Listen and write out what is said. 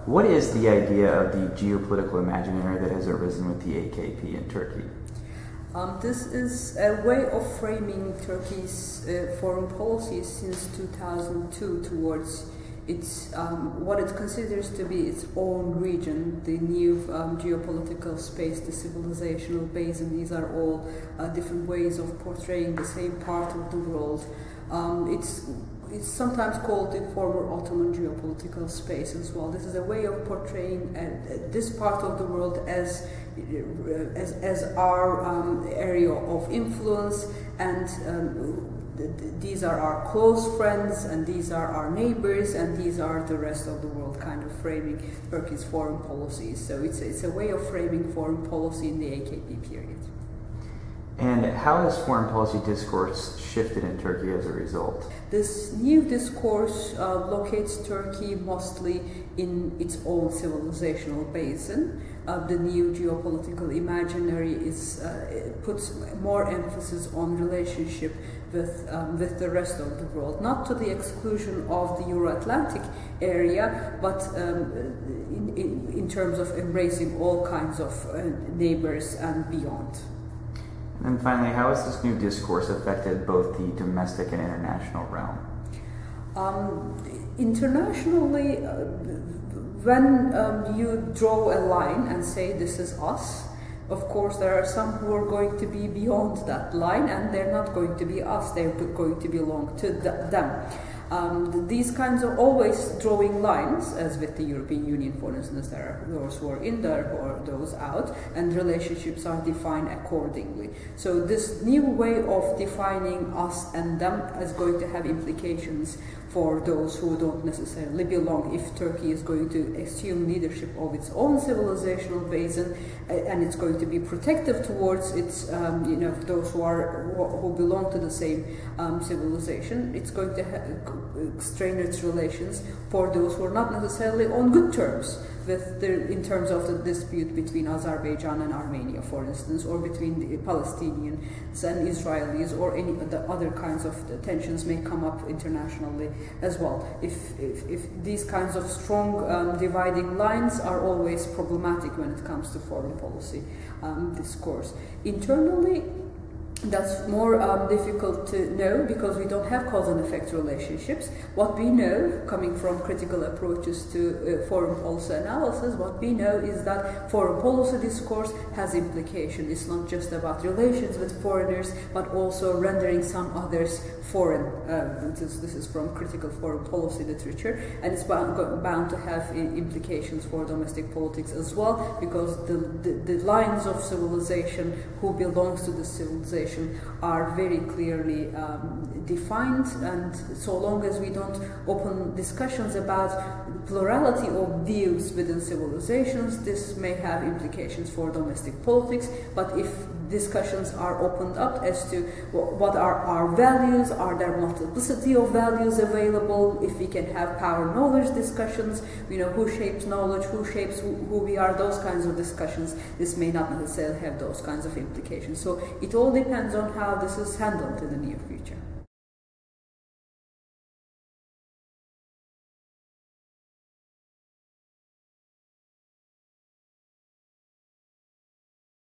What is the idea of the geopolitical imaginary that has arisen with the AKP in Turkey? This is a way of framing Turkey's foreign policy since 2002 towards its what it considers to be its own region, the new geopolitical space, the civilizational basin. These are all different ways of portraying the same part of the world. It's sometimes called the former Ottoman geopolitical space as well. This is a way of portraying this part of the world as our area of influence, and these are our close friends, and these are our neighbors, and these are the rest of the world, kind of framing Turkey's foreign policies. So it's a way of framing foreign policy in the AKP period. And how has foreign policy discourse shifted in Turkey as a result? This new discourse locates Turkey mostly in its own civilizational basin. The new geopolitical imaginary puts more emphasis on relationship with the rest of the world, not to the exclusion of the Euro-Atlantic area, but in terms of embracing all kinds of neighbors and beyond. And finally, how has this new discourse affected both the domestic and international realm? Internationally, when you draw a line and say this is us, of course there are some who are going to be beyond that line, and they're not going to be us, they're going to belong to them. These kinds of always drawing lines, as with the European Union, for instance, there are those who are in there or those out, and relationships are defined accordingly. So this new way of defining us and them is going to have implications for those who don't necessarily belong. If Turkey is going to assume leadership of its own civilizational basin, and it's going to be protective towards its, those who belong to the same civilization, it's going to strain its relations for those who are not necessarily on good terms in terms of the dispute between Azerbaijan and Armenia, for instance, or between the Palestinians and Israelis, or any of the other kinds of tensions may come up internationally as well. If these kinds of strong dividing lines are always problematic when it comes to foreign policy discourse. Internally, that's more difficult to know because we don't have cause and effect relationships. What we know, coming from critical approaches to foreign policy analysis, what we know is that foreign policy discourse has implications. It's not just about relations with foreigners, but also rendering some others foreign. This is from critical foreign policy literature, and it's bound to have implications for domestic politics as well, because the lines of civilization, who belongs to the civilization, are very clearly defined, and so long as we don't open discussions about plurality of views within civilizations, this may have implications for domestic politics. But if discussions are opened up as to what are our values, are there multiplicity of values available, if we can have power-knowledge discussions, who shapes knowledge, who shapes who we are, those kinds of discussions, this may not necessarily have those kinds of implications. So it all depends on how this is handled in the near future.